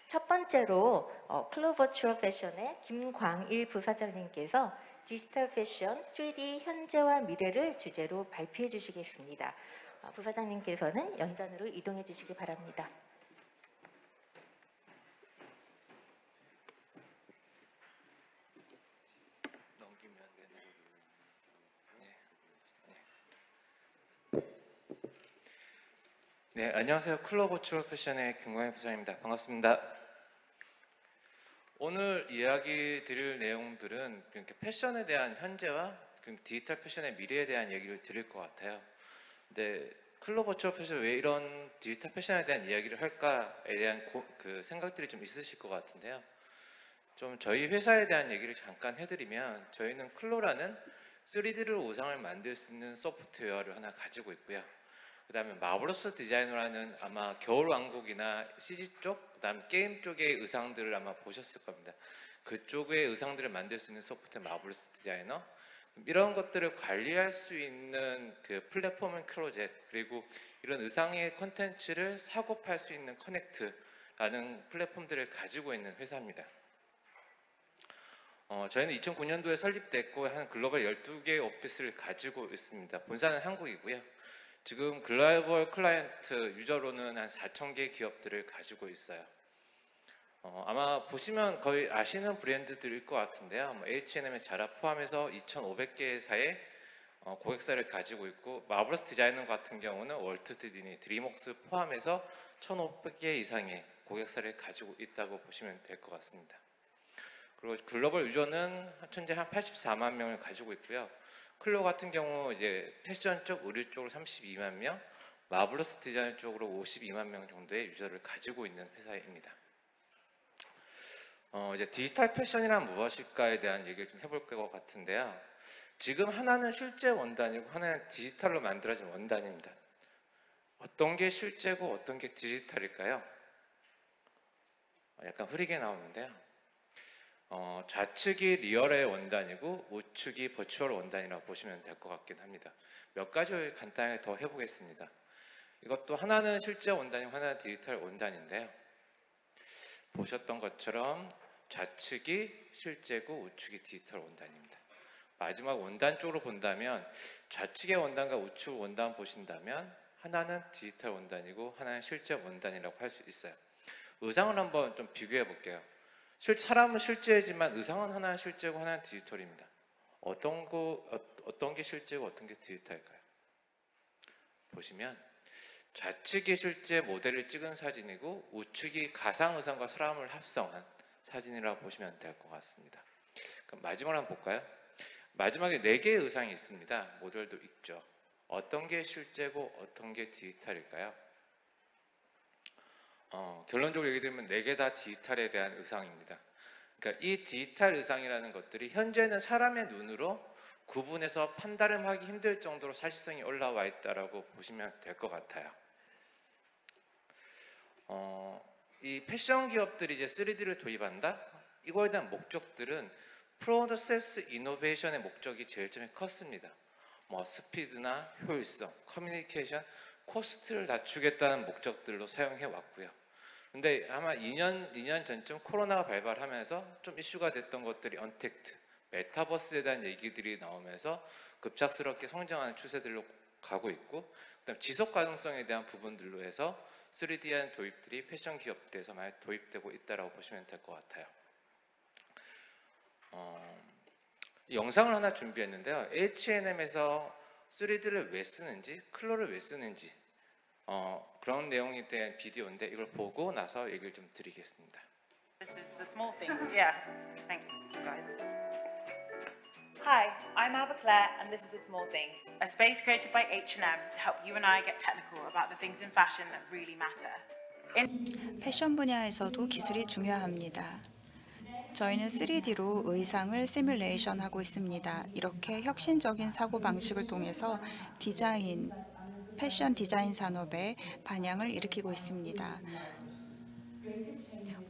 첫 번째로 클로버추어 패션의 김광일 부사장님께서 디지털 패션 3D 현재와 미래를 주제로 발표해 주시겠습니다. 부사장님께서는 연단으로 이동해 주시기 바랍니다. 네, 안녕하세요. 클로버추어 패션의 김광일 부사장입니다. 반갑습니다. 오늘 이야기 드릴 내용들은 패션에 대한 현재와 디지털 패션의 미래에 대한 얘기를 드릴 것 같아요. 근데 클로버추어 패션 왜 이런 디지털 패션에 대한 이야기를 할까에 대한 생각들이 좀 있으실 것 같은데요. 좀 저희 회사에 대한 얘기를 잠깐 해드리면, 저희는 클로라는 3D로 의상을 만들 수 있는 소프트웨어를 하나 가지고 있고요. 그 다음에 마블러스 디자이너라는, 아마 겨울왕국이나 CG 쪽, 그 다음 게임 쪽의 의상들을 아마 보셨을 겁니다. 그쪽의 의상들을 만들 수 있는 소프트웨어 마블러스 디자이너, 이런 것들을 관리할 수 있는 그 플랫폼은 클로젯, 그리고 이런 의상의 컨텐츠를 사고 팔 수 있는 커넥트라는 플랫폼들을 가지고 있는 회사입니다. 저희는 2009년도에 설립됐고 한 글로벌 12개의 오피스를 가지고 있습니다. 본사는 한국이고요. 지금 글로벌 클라이언트 유저로는 한 4,000개 기업들을 가지고 있어요. 아마 보시면 거의 아시는 브랜드들일 것 같은데요. H&M의 자라 포함해서 2,500개사의 고객사를 가지고 있고, 마블러스 디자이너 같은 경우는 월트 디즈니, 드림웍스 포함해서 1,500개 이상의 고객사를 가지고 있다고 보시면 될 것 같습니다. 그리고 글로벌 유저는 현재 한 84만 명을 가지고 있고요. 클로 같은 경우 이제 패션 쪽, 의류 쪽으로 32만 명, 마블러스 디자인 쪽으로 52만 명 정도의 유저를 가지고 있는 회사입니다. 이제 디지털 패션이란 무엇일까에 대한 얘기를 좀 해볼 것 같은데요. 지금 하나는 실제 원단이고 하나는 디지털로 만들어진 원단입니다. 어떤 게 실제고 어떤 게 디지털일까요? 약간 흐리게 나오는데요. 좌측이 리얼의 원단이고 우측이 버추얼 원단이라고 보시면 될 것 같긴 합니다. 몇 가지 간단하게 더 해보겠습니다. 이것도 하나는 실제 원단이고 하나는 디지털 원단인데요. 보셨던 것처럼 좌측이 실제고 우측이 디지털 원단입니다. 마지막 원단 쪽으로 본다면, 좌측의 원단과 우측 원단 보신다면 하나는 디지털 원단이고 하나는 실제 원단이라고 할 수 있어요. 의상을 한번 좀 비교해 볼게요. 사람은 실제지만 의상은 하나는 실제고 하나는 디지털입니다. 어떤 게 실제고 어떤 게 디지털일까요? 보시면 좌측이 실제 모델을 찍은 사진이고 우측이 가상 의상과 사람을 합성한 사진이라고 보시면 될 것 같습니다. 그럼 마지막으로 한번 볼까요? 마지막에 4개의 의상이 있습니다. 모델도 있죠. 어떤 게 실제고 어떤 게 디지털일까요? 결론적으로 얘기드리면 4개 다 디지털에 대한 의상입니다. 그러니까 이 디지털 의상이라는 것들이 현재는 사람의 눈으로 구분해서 판단하기 힘들 정도로 사실성이 올라와 있다라고 보시면 될 것 같아요. 이 패션 기업들이 이제 3D를 도입한다? 이거에 대한 목적들은 프로세스 이노베이션의 목적이 제일 처음에 컸습니다. 스피드나 효율성, 커뮤니케이션, 코스트를 낮추겠다는 목적들로 사용해 왔고요. 근데 아마 2년 전쯤 코로나가 발발하면서 좀 이슈가 됐던 것들이 언택트, 메타버스에 대한 얘기들이 나오면서 급작스럽게 성장하는 추세들로 가고 있고, 그다음 지속 가능성에 대한 부분들로 해서 3D한 도입들이 패션 기업들에서 많이 도입되고 있다고 보시면 될 것 같아요. 이 영상을 하나 준비했는데요. H&M에서 3D를 왜 쓰는지, 클로를 왜 쓰는지 그런 내용에 대한 비디오인데, 이걸 보고 나서 얘기를 좀 드리겠습니다. This is the small things. Yeah. Thanks, guys. Hi, I'm Alba Claire, and this is The Small Things, a space created by H&M to help you and I get technical about the things in fashion that really matter. 패션 분야에서도 기술이 중요합니다. 저희는 3D로 의상을 시뮬레이션하고 있습니다. 이렇게 혁신적인 사고방식을 통해서 패션 디자인 산업에 반향을 일으키고 있습니다.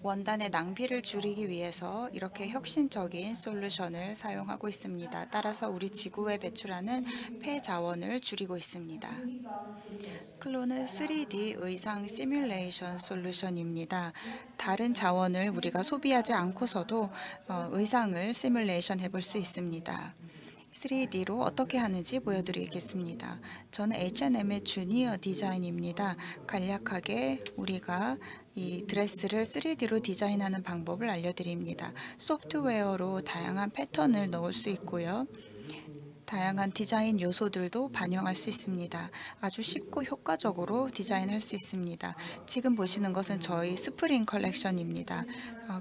원단의 낭비를 줄이기 위해서 이렇게 혁신적인 솔루션을 사용하고 있습니다. 따라서 우리 지구에 배출하는 폐자원을 줄이고 있습니다. 클로는 3D 의상 시뮬레이션 솔루션입니다. 다른 자원을 우리가 소비하지 않고서도 의상을 시뮬레이션 해볼 수 있습니다. 3D로 어떻게 하는지 보여드리겠습니다. 저는 H&M의 주니어 디자인입니다. 간략하게 우리가 이 드레스를 3D로 디자인하는 방법을 알려드립니다. 소프트웨어로 다양한 패턴을 넣을 수 있고요. 다양한 디자인 요소들도 반영할 수 있습니다. 아주 쉽고 효과적으로 디자인할 수 있습니다. 지금 보시는 것은 저희 스프링 컬렉션입니다.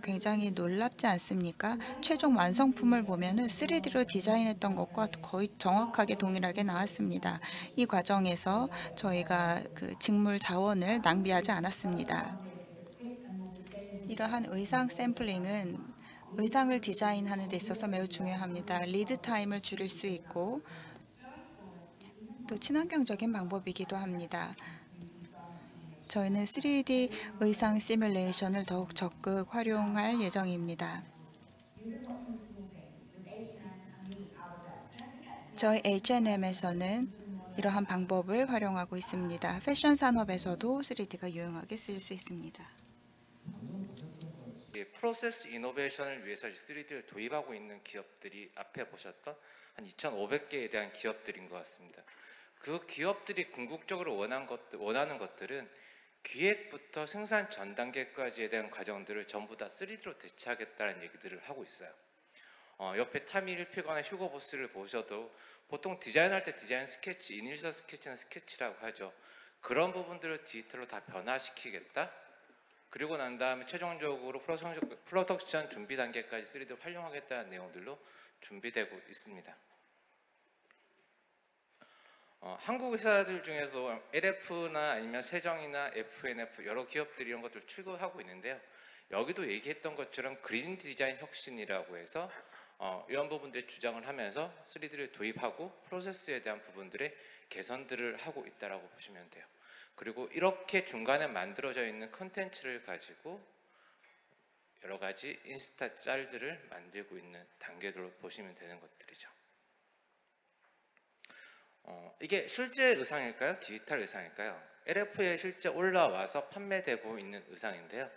굉장히 놀랍지 않습니까? 최종 완성품을 보면은 3D로 디자인했던 것과 거의 정확하게 동일하게 나왔습니다. 이 과정에서 저희가 그 직물 자원을 낭비하지 않았습니다. 이러한 의상 샘플링은 의상을 디자인하는 데 있어서 매우 중요합니다. 리드 타임을 줄일 수 있고 또 친환경적인 방법이기도 합니다. 저희는 3D 의상 시뮬레이션을 더욱 적극 활용할 예정입니다. 저희 H&M에서는 이러한 방법을 활용하고 있습니다. 패션 산업에서도 3D가 유용하게 쓰일 수 있습니다. 프로세스 이노베이션을 위해서 3D를 도입하고 있는 기업들이 앞에 보셨던 한 2,500개에 대한 기업들인 것 같습니다. 그 기업들이 궁극적으로 원하는 것들은 기획부터 생산 전 단계까지에 대한 과정들을 전부 다 3D로 대체하겠다는 얘기들을 하고 있어요. 옆에 타미 힐피거나 휴고 보스를 보셔도 보통 디자인할 때 디자인 스케치, 이니셜 스케치는 스케치라고 하죠. 그런 부분들을 디지털로 다 변화시키겠다. 그리고 난 다음에 최종적으로 프로덕션 준비 단계까지 3D를 활용하겠다는 내용들로 준비되고 있습니다. 한국 회사들 중에서 LF나 아니면 세정이나 FNF 여러 기업들이 이런 것들을 추구하고 있는데요. 여기도 얘기했던 것처럼 그린 디자인 혁신이라고 해서 이런 부분들을 주장을 하면서 3D를 도입하고 프로세스에 대한 부분들의 개선들을 하고 있다라고 보시면 돼요. 그리고 이렇게 중간에 만들어져 있는 컨텐츠를 가지고 여러 가지 인스타 짤들을 만들고 있는 단계들로 보시면 되는 것들이죠. 이게 실제 의상일까요? 디지털 의상일까요? LF에 실제 올라와서 판매되고 있는 의상인데요.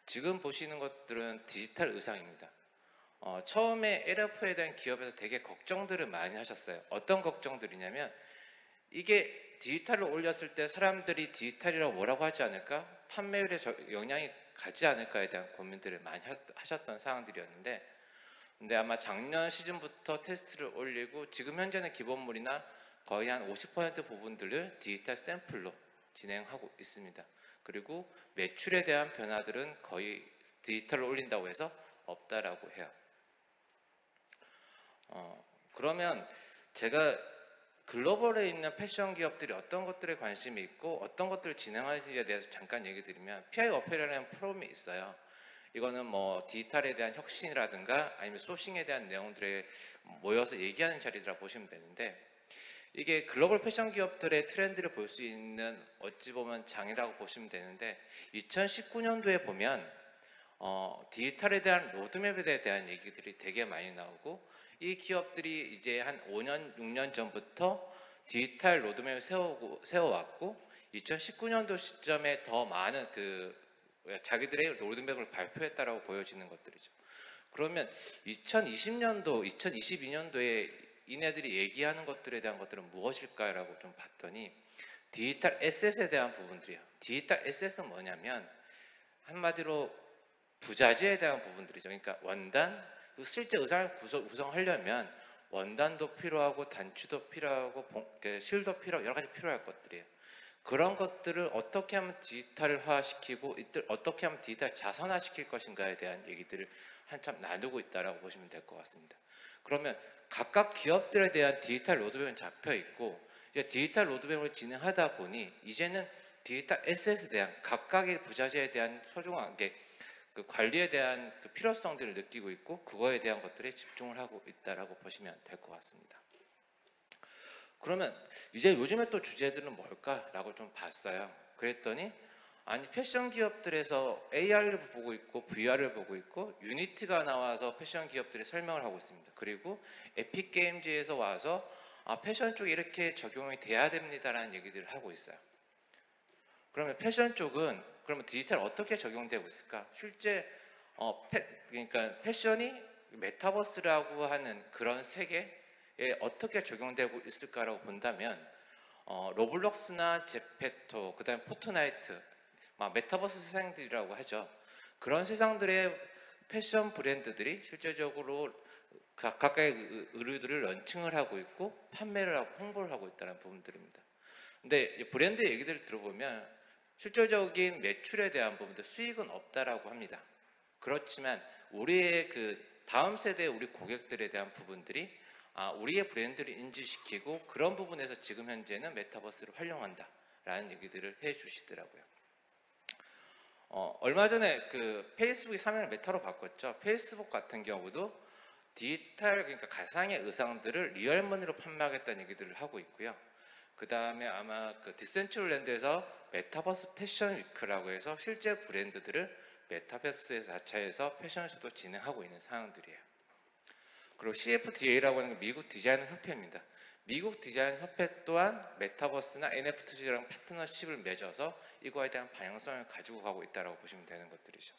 지금 보시는 것들은 디지털 의상입니다. 처음에 LF에 대한 기업에서 되게 걱정들을 많이 하셨어요. 어떤 걱정들이냐면 이게 디지털로 올렸을 때 사람들이 디지털이라고 뭐라고 하지 않을까? 판매율에 영향이 가지 않을까에 대한 고민들을 많이 하셨던 사항들이었는데 근데 아마 작년 시즌부터 테스트를 올리고 지금 현재는 기본물이나 거의 한 50% 부분들을 디지털 샘플로 진행하고 있습니다. 그리고 매출에 대한 변화들은 거의 디지털로 올린다고 해서 없다라고 해요. 그러면 제가 글로벌에 있는 패션 기업들이 어떤 것들에 관심이 있고 어떤 것들을 진행하는지에 대해서 잠깐 얘기 드리면 PI 어페라라는 프로그램이 있어요. 이거는 뭐 디지털에 대한 혁신이라든가 아니면 소싱에 대한 내용들에 모여서 얘기하는 자리들이라 보시면 되는데 이게 글로벌 패션 기업들의 트렌드를 볼 수 있는 어찌 보면 장이라고 보시면 되는데 2019년도에 보면 디지털에 대한 로드맵에 대한 얘기들이 되게 많이 나오고 이 기업들이 이제 한 5년, 6년 전부터 디지털 로드맵을 세워왔고 2019년도 시점에 더 많은 자기들의 로드맵을 발표했다라고 보여지는 것들이죠. 그러면 2020년도, 2022년도에 이네들이 얘기하는 것들에 대한 것들은 무엇일까라고 좀 봤더니 디지털 에셋에 대한 부분들이에요. 디지털 에셋은 뭐냐면 한마디로 부자재에 대한 부분들이죠. 그러니까 원단, 실제 의상을 구성하려면 원단도 필요하고 단추도 필요하고 실도 필요하고 여러 가지 필요할 것들이에요. 그런 것들을 어떻게 하면 디지털화시키고 어떻게 하면 디지털 자선화시킬 것인가에 대한 얘기들을 한참 나누고 있다라고 보시면 될 것 같습니다. 그러면 각각 기업들에 대한 디지털 로드맵은 잡혀 있고 이제 디지털 로드맵을 진행하다 보니 이제는 디지털 에셋에 대한 각각의 부자재에 대한 소중한 그 관리에 대한 그 필요성들을 느끼고 있고 그거에 대한 것들에 집중을 하고 있다라고 보시면 될 것 같습니다. 그러면 이제 요즘에 또 주제들은 뭘까라고 좀 봤어요. 그랬더니 아니 패션 기업들에서 AR을 보고 있고 VR을 보고 있고 유니티가 나와서 패션 기업들이 설명을 하고 있습니다. 그리고 에픽 게임즈에서 와서 패션 쪽에 이렇게 적용이 돼야 됩니다라는 얘기들을 하고 있어요. 그러면 패션 쪽은 그러면 디지털 어떻게 적용되고 있을까? 실제 그러니까 패션이 메타버스라고 하는 그런 세계에 어떻게 적용되고 있을까라고 본다면 로블록스나 제페토, 그다음에 포트나이트, 메타버스 세상들이라고 하죠. 그런 세상들의 패션 브랜드들이 실제적으로 각각의 의류들을 런칭을 하고 있고 판매를 하고 홍보를 하고 있다는 부분들입니다. 근데 브랜드 얘기들을 들어보면 실질적인 매출에 대한 부분도 수익은 없다라고 합니다. 그렇지만 우리의 그 다음 세대의 우리 고객들에 대한 부분들이 우리의 브랜드를 인지시키고 그런 부분에서 지금 현재는 메타버스를 활용한다라는 얘기들을 해주시더라고요. 얼마 전에 그 페이스북이 사명을 메타로 바꿨죠. 페이스북 같은 경우도 디지털 그러니까 가상의 의상들을 리얼머니로 판매하겠다는 얘기들을 하고 있고요. 그 다음에 아마 그 디센츄럴랜드에서 메타버스 패션 위크라고 해서 실제 브랜드들을 메타버스 자체에서 패션쇼도 진행하고 있는 상황들이에요. 그리고 CFDA라고 하는 게 미국 디자인 협회입니다. 미국 디자인 협회 또한 메타버스나 NFT랑 파트너십을 맺어서 이거에 대한 방향성을 가지고 가고 있다고 보시면 되는 것들이죠.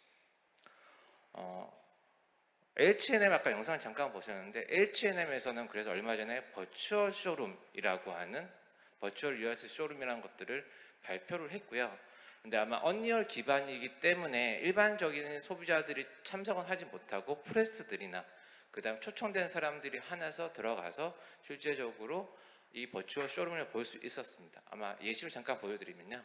H&M 아까 영상 잠깐 보셨는데 H&M에서는 그래서 얼마 전에 버추얼 쇼룸이라고 하는 버추얼 리얼스 쇼룸이라는 것들을 발표를 했고요. 근데 아마 언리얼 기반이기 때문에 일반적인 소비자들이 참석은 하지 못하고 프레스들이나 그 다음 초청된 사람들이 하나서 들어가서 실제적으로 이 버추얼 쇼룸을 볼 수 있었습니다. 아마 예시를 잠깐 보여드리면요.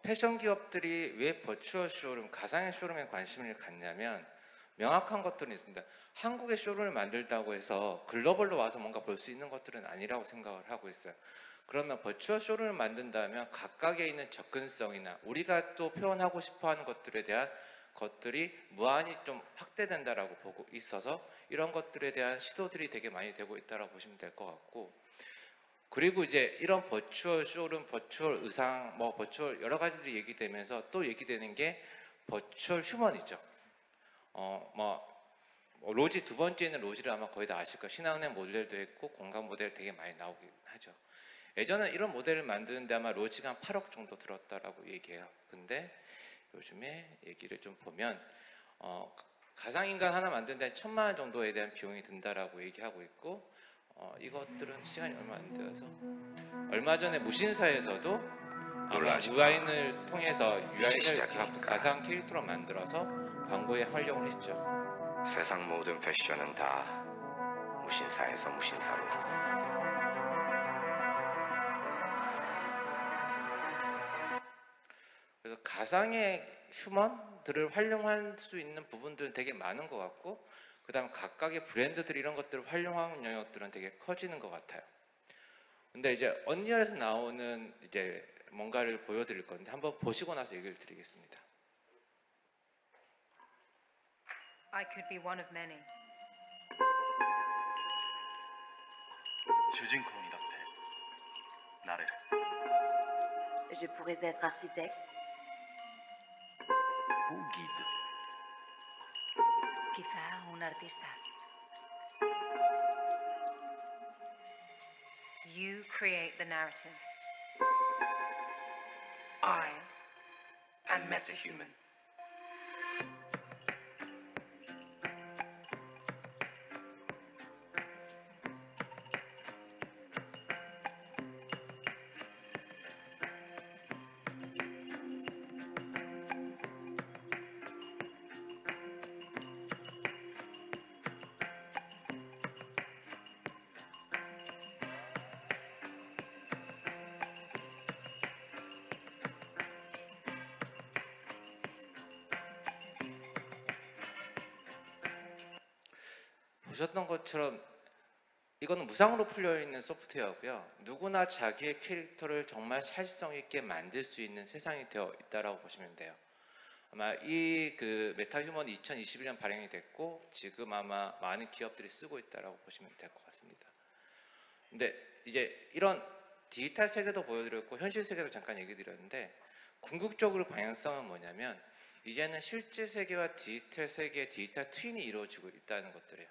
패션 기업들이 왜 버추얼 쇼룸, 가상의 쇼룸에 관심을 갖냐면 명확한 것들은 있습니다. 한국의 쇼룸을 만들다고 해서 글로벌로 와서 뭔가 볼 수 있는 것들은 아니라고 생각을 하고 있어요. 그러면 버추얼 쇼룸을 만든다면 각각에 있는 접근성이나 우리가 또 표현하고 싶어하는 것들에 대한 것들이 무한히 좀 확대된다라고 보고 있어서 이런 것들에 대한 시도들이 되게 많이 되고 있다라고 보시면 될 것 같고, 그리고 이제 이런 버추얼 쇼룸, 버추얼 의상, 버추얼 여러 가지들이 얘기되면서 또 얘기되는 게 버추얼 휴먼이죠. 로지 두 번째 있는 로지를 아마 거의 다 아실 거예요. 신한은행 모델도 있고 공간 모델 되게 많이 나오긴 하죠. 예전에 이런 모델을 만드는데 아마 로지가 한 8억 정도 들었다라고 얘기해요. 근데 요즘에 얘기를 좀 보면 가상인간 하나 만드는데 1,000만 원 정도에 대한 비용이 든다라고 얘기하고 있고, 이것들은 시간이 얼마 안 되어서 얼마 전에 무신사에서도 아마 UI를 통해서 UI를 가상 캐릭터로 만들어서 광고에 활용을 했죠. 세상 모든 패션은 다 무신사에서 무신사로. 그래서 가상의 휴먼들을 활용할 수 있는 부분들은 되게 많은 것 같고, 그 다음 각각의 브랜드들 이런 것들을 활용하는 영역들은 되게 커지는 것 같아요. 근데 이제 언리얼에서 나오는 이제 뭔가를 보여드릴 건데 한번 보시고 나서 얘기를 드리겠습니다. I could be one of many. 主人公にだってなれる。 Je pourrais être architecte, ou guide. quizá un artista. You create the narrative. I am metahuman. 보셨던 것처럼 이거는 무상으로 풀려 있는 소프트웨어고요. 누구나 자기의 캐릭터를 정말 사실성 있게 만들 수 있는 세상이 되어 있다라고 보시면 돼요. 아마 이 그 메타휴먼이 2021년 발행이 됐고 지금 아마 많은 기업들이 쓰고 있다라고 보시면 될 것 같습니다. 근데 이제 이런 디지털 세계도 보여드렸고 현실 세계도 잠깐 얘기 드렸는데 궁극적으로 방향성은 뭐냐면 이제는 실제 세계와 디지털 세계의 디지털 트윈이 이루어지고 있다는 것들이에요.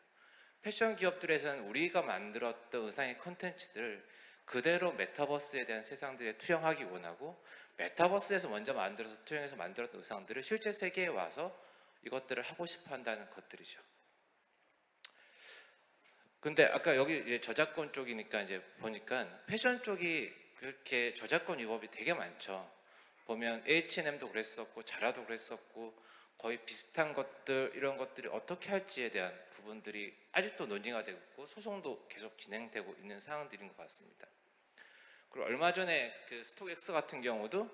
패션 기업들에서는 우리가 만들었던 의상의 컨텐츠들을 그대로 메타버스에 대한 세상들에 투영하기 원하고 메타버스에서 먼저 만들어서 투영해서 만들었던 의상들을 실제 세계에 와서 이것들을 하고 싶어 한다는 것들이죠. 근데 아까 여기 저작권 쪽이니까 이제 보니까 패션 쪽이 그렇게 저작권 위법이 되게 많죠. 보면 H&M도 그랬었고 자라도 그랬었고 거의 비슷한 것들 이런 것들이 어떻게 할지에 대한 부분들이 아직도 논의가 되고 있고 소송도 계속 진행되고 있는 상황들인 것 같습니다. 그리고 얼마 전에 그 스톡엑스 같은 경우도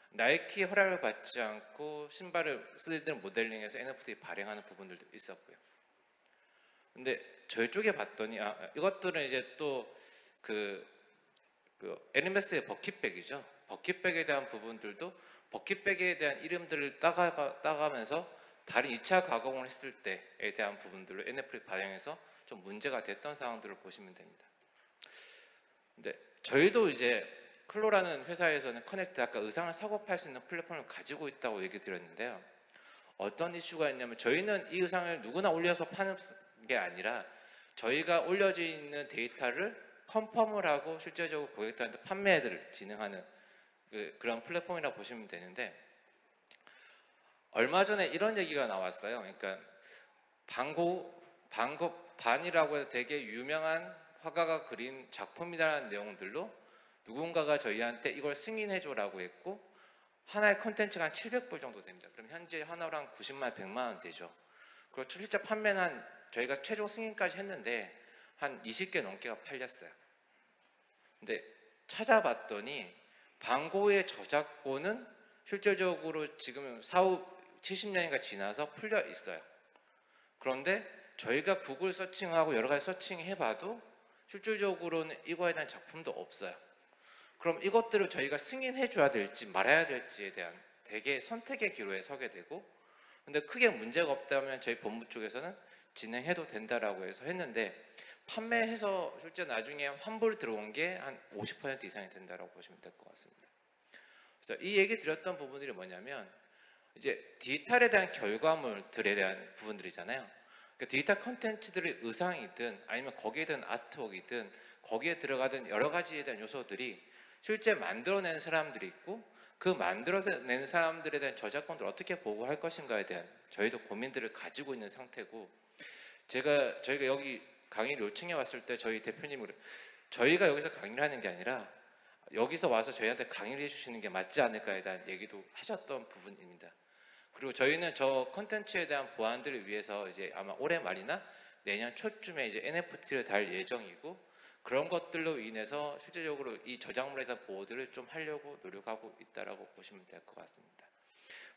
나이키 허락을 받지 않고 신발을 3D 모델링해서 NFT 발행하는 부분들도 있었고요. 근데 저희 쪽에 봤더니 이것들은 이제 또 그 에르메스의 버킷백이죠. 버킷백에 대한 부분들도 버킷백에 대한 이름들을 따가면서 다른 2차 가공을 했을 때에 대한 부분들로 NFT 발행해서 좀 문제가 됐던 상황들을 보시면 됩니다. 근데 저희도 이제 클로라는 회사에서는 커넥트 아까 의상을 사고 팔 수 있는 플랫폼을 가지고 있다고 얘기 드렸는데요. 어떤 이슈가 있냐면 저희는 이 의상을 누구나 올려서 파는 게 아니라 저희가 올려져 있는 데이터를 컨펌을 하고 실제적으로 고객들한테 판매를 진행하는 그런 플랫폼이라고 보시면 되는데 얼마 전에 이런 얘기가 나왔어요. 그러니까 반이라고 해서 되게 유명한 화가가 그린 작품이라는 내용들로 누군가가 저희한테 이걸 승인해줘라고 했고 하나의 컨텐츠가 한 700불 정도 됩니다. 그럼 현재 하나로 한 90만, 100만 원 되죠. 그리고 실제 판매는 저희가 최종 승인까지 했는데 한 20개 넘게가 팔렸어요. 근데 찾아봤더니 반고의 저작권은 실질적으로 지금 70년인가 지나서 풀려 있어요. 그런데 저희가 구글 서칭하고 여러 가지 서칭해봐도 실질적으로는 이거에 대한 작품도 없어요. 그럼 이것들을 저희가 승인해줘야 될지 말아야 될지에 대한 되게 선택의 기로에 서게 되고 근데 크게 문제가 없다면 저희 본부 쪽에서는 진행해도 된다라고 해서 했는데 판매해서 실제 나중에 환불 들어온 게 한 50% 이상이 된다라고 보시면 될 것 같습니다. 그래서 이 얘기 드렸던 부분들이 뭐냐면 이제 디지털에 대한 결과물들에 대한 부분들이잖아요. 그러니까 디지털 컨텐츠들의 의상이든 아니면 거기에 대한 아트웍이든 거기에 들어가던 여러 가지에 대한 요소들이 실제 만들어낸 사람들이 있고 그 만들어낸 사람들에 대한 저작권들을 어떻게 보호할 것인가에 대한 저희도 고민들을 가지고 있는 상태고 저희가 여기 강의를 요청해 왔을 때 저희 대표님이 저희가 여기서 강의를 하는 게 아니라 여기서 와서 저희한테 강의를 해주시는 게 맞지 않을까에 대한 얘기도 하셨던 부분입니다. 그리고 저희는 저 컨텐츠에 대한 보완들을 위해서 이제 아마 올해 말이나 내년 초쯤에 이제 NFT를 달 예정이고 그런 것들로 인해서 실질적으로 이 저작물에 대한 보호들을 좀 하려고 노력하고 있다라고 보시면 될 것 같습니다.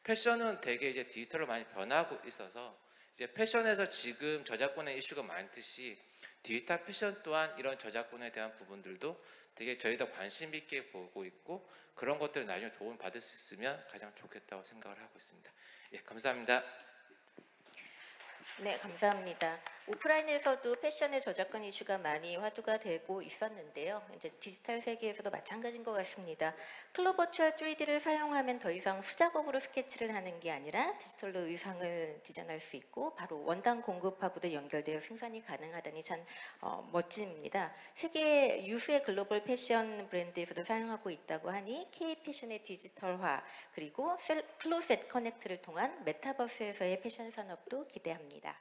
패션은 되게 이제 디지털로 많이 변하고 있어서 이제 패션에서 지금 저작권의 이슈가 많듯이 디지털 패션 또한 이런 저작권에 대한 부분들도 되게 저희도 관심 있게 보고 있고 그런 것들을 나중에 도움 받을 수 있으면 가장 좋겠다고 생각을 하고 있습니다. 예, 감사합니다. 네, 감사합니다. 오프라인에서도 패션의 저작권 이슈가 많이 화두가 되고 있었는데요. 이제 디지털 세계에서도 마찬가지인 것 같습니다. 클로 버추얼 3D를 사용하면 더 이상 수작업으로 스케치를 하는 게 아니라 디지털로 의상을 디자인할 수 있고 바로 원단 공급하고도 연결되어 생산이 가능하다니 참 멋집니다. 세계 유수의 글로벌 패션 브랜드에서도 사용하고 있다고 하니 K-패션의 디지털화 그리고 클로셋 커넥트를 통한 메타버스에서의 패션 산업도 기대합니다.